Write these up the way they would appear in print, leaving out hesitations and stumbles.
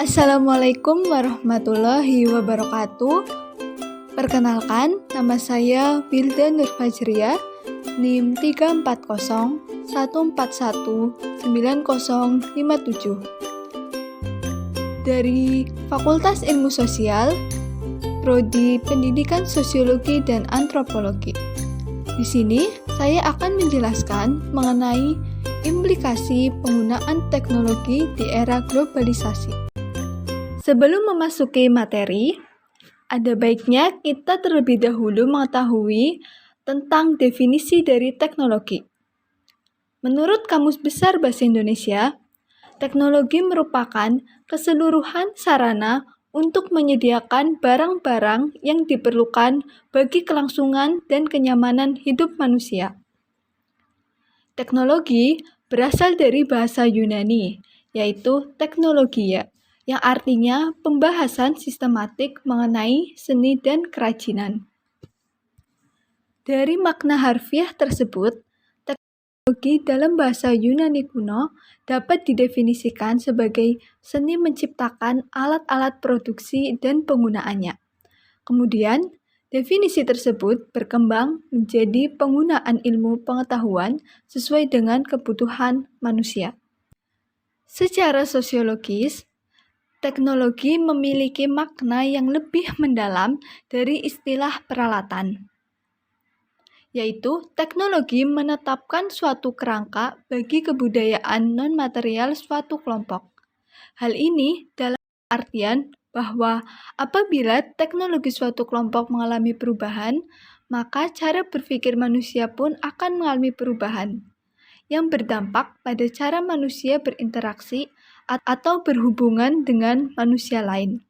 Assalamualaikum warahmatullahi wabarakatuh. Perkenalkan, nama saya Wilda Nurfajriah, NIM 34014190057 dari Fakultas Ilmu Sosial, Prodi Pendidikan Sosiologi dan Antropologi. Di sini, saya akan menjelaskan mengenai implikasi penggunaan teknologi di era globalisasi. Sebelum memasuki materi, ada baiknya kita terlebih dahulu mengetahui tentang definisi dari teknologi. Menurut Kamus Besar Bahasa Indonesia, teknologi merupakan keseluruhan sarana untuk menyediakan barang-barang yang diperlukan bagi kelangsungan dan kenyamanan hidup manusia. Teknologi berasal dari bahasa Yunani, yaitu teknologia, yang artinya pembahasan sistematik mengenai seni dan kerajinan. Dari makna harfiah tersebut, teknologi dalam bahasa Yunani kuno dapat didefinisikan sebagai seni menciptakan alat-alat produksi dan penggunaannya. Kemudian, definisi tersebut berkembang menjadi penggunaan ilmu pengetahuan sesuai dengan kebutuhan manusia. Secara sosiologis, teknologi memiliki makna yang lebih mendalam dari istilah peralatan, yaitu teknologi menetapkan suatu kerangka bagi kebudayaan non-material suatu kelompok. Hal ini dalam artian bahwa apabila teknologi suatu kelompok mengalami perubahan, maka cara berpikir manusia pun akan mengalami perubahan, yang berdampak pada cara manusia berinteraksi atau berhubungan dengan manusia lain.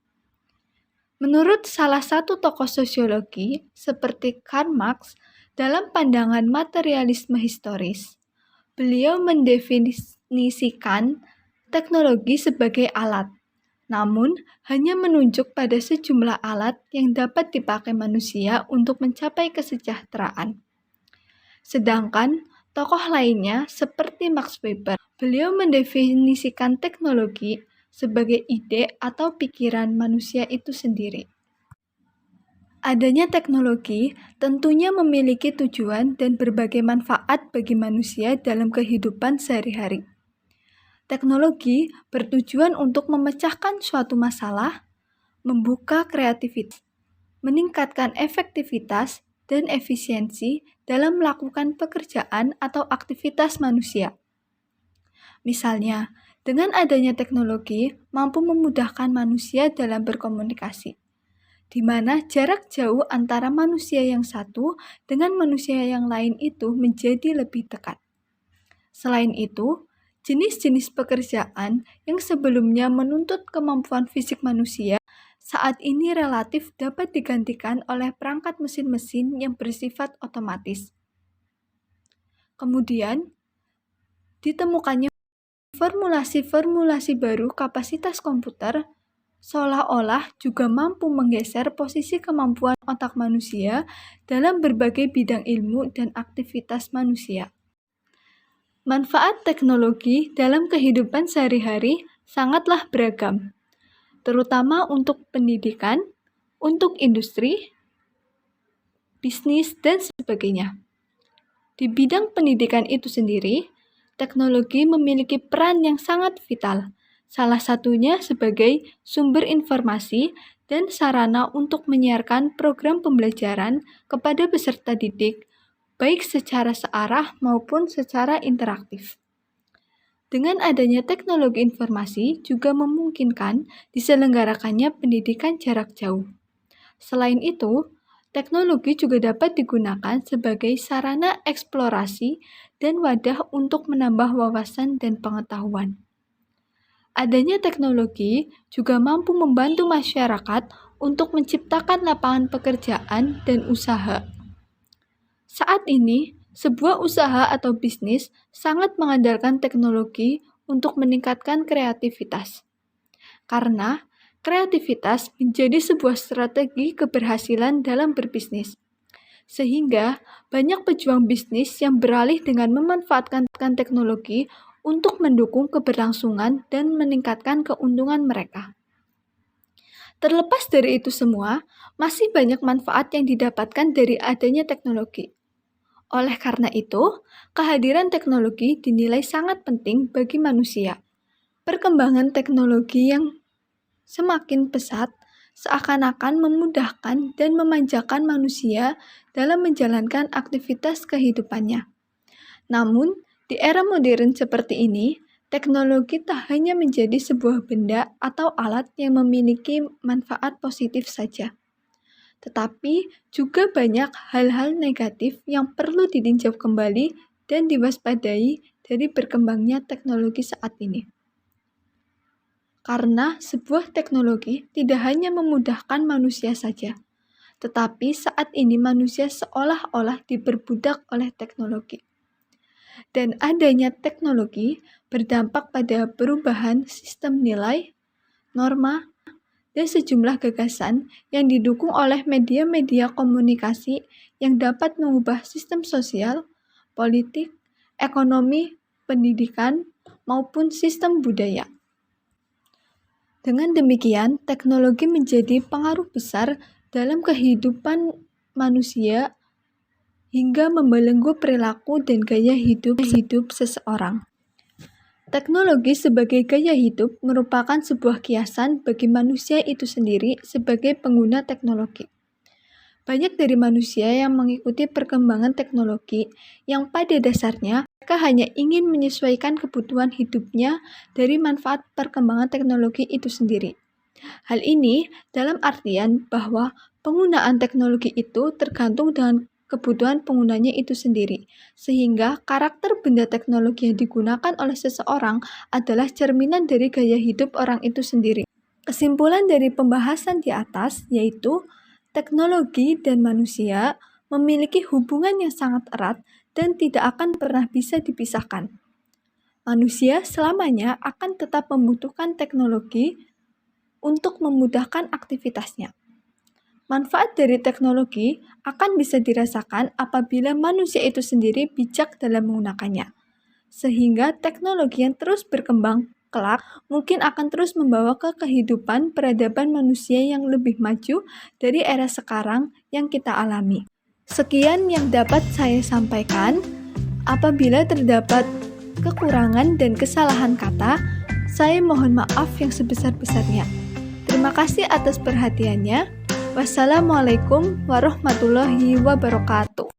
Menurut salah satu tokoh sosiologi seperti Karl Marx, dalam pandangan materialisme historis, beliau mendefinisikan teknologi sebagai alat, namun hanya menunjuk pada sejumlah alat yang dapat dipakai manusia untuk mencapai kesejahteraan. Sedangkan tokoh lainnya seperti Max Weber, beliau mendefinisikan teknologi sebagai ide atau pikiran manusia itu sendiri. Adanya teknologi tentunya memiliki tujuan dan berbagai manfaat bagi manusia dalam kehidupan sehari-hari. Teknologi bertujuan untuk memecahkan suatu masalah, membuka kreativitas, meningkatkan efektivitas dan efisiensi dalam melakukan pekerjaan atau aktivitas manusia. Misalnya, dengan adanya teknologi mampu memudahkan manusia dalam berkomunikasi, di mana jarak jauh antara manusia yang satu dengan manusia yang lain itu menjadi lebih dekat. Selain itu, jenis-jenis pekerjaan yang sebelumnya menuntut kemampuan fisik manusia saat ini relatif dapat digantikan oleh perangkat mesin-mesin yang bersifat otomatis. Kemudian, ditemukannya formulasi-formulasi baru kapasitas komputer seolah-olah juga mampu menggeser posisi kemampuan otak manusia dalam berbagai bidang ilmu dan aktivitas manusia. Manfaat teknologi dalam kehidupan sehari-hari sangatlah beragam, terutama untuk pendidikan, untuk industri, bisnis, dan sebagainya. Di bidang pendidikan itu sendiri, teknologi memiliki peran yang sangat vital, salah satunya sebagai sumber informasi dan sarana untuk menyiarkan program pembelajaran kepada peserta didik, baik secara searah maupun secara interaktif. Dengan adanya teknologi informasi juga memungkinkan diselenggarakannya pendidikan jarak jauh. Selain itu, teknologi juga dapat digunakan sebagai sarana eksplorasi dan wadah untuk menambah wawasan dan pengetahuan. Adanya teknologi juga mampu membantu masyarakat untuk menciptakan lapangan pekerjaan dan usaha. Saat ini, sebuah usaha atau bisnis sangat mengandalkan teknologi untuk meningkatkan kreativitas. Karena kreativitas menjadi sebuah strategi keberhasilan dalam berbisnis. Sehingga banyak pejuang bisnis yang beralih dengan memanfaatkan teknologi untuk mendukung keberlangsungan dan meningkatkan keuntungan mereka. Terlepas dari itu semua, masih banyak manfaat yang didapatkan dari adanya teknologi. Oleh karena itu, kehadiran teknologi dinilai sangat penting bagi manusia. Perkembangan teknologi yang semakin pesat seakan-akan memudahkan dan memanjakan manusia dalam menjalankan aktivitas kehidupannya. Namun, di era modern seperti ini, teknologi tak hanya menjadi sebuah benda atau alat yang memiliki manfaat positif saja, tetapi juga banyak hal-hal negatif yang perlu ditinjau kembali dan diwaspadai dari berkembangnya teknologi saat ini. Karena sebuah teknologi tidak hanya memudahkan manusia saja, tetapi saat ini manusia seolah-olah diperbudak oleh teknologi. Dan adanya teknologi berdampak pada perubahan sistem nilai, norma, dan sejumlah gagasan yang didukung oleh media-media komunikasi yang dapat mengubah sistem sosial, politik, ekonomi, pendidikan, maupun sistem budaya. Dengan demikian, teknologi menjadi pengaruh besar dalam kehidupan manusia hingga membelenggu perilaku dan gaya hidup seseorang. Teknologi sebagai gaya hidup merupakan sebuah kiasan bagi manusia itu sendiri sebagai pengguna teknologi. Banyak dari manusia yang mengikuti perkembangan teknologi yang pada dasarnya mereka hanya ingin menyesuaikan kebutuhan hidupnya dari manfaat perkembangan teknologi itu sendiri. Hal ini dalam artian bahwa penggunaan teknologi itu tergantung dengan kebutuhan penggunanya itu sendiri, sehingga karakter benda teknologi yang digunakan oleh seseorang adalah cerminan dari gaya hidup orang itu sendiri. Kesimpulan dari pembahasan di atas yaitu teknologi dan manusia memiliki hubungan yang sangat erat dan tidak akan pernah bisa dipisahkan. Manusia selamanya akan tetap membutuhkan teknologi untuk memudahkan aktivitasnya. Manfaat dari teknologi akan bisa dirasakan apabila manusia itu sendiri bijak dalam menggunakannya. Sehingga teknologi yang terus berkembang kelak mungkin akan terus membawa ke kehidupan peradaban manusia yang lebih maju dari era sekarang yang kita alami. Sekian yang dapat saya sampaikan. Apabila terdapat kekurangan dan kesalahan kata, saya mohon maaf yang sebesar-besarnya. Terima kasih atas perhatiannya. Wassalamualaikum warahmatullahi wabarakatuh.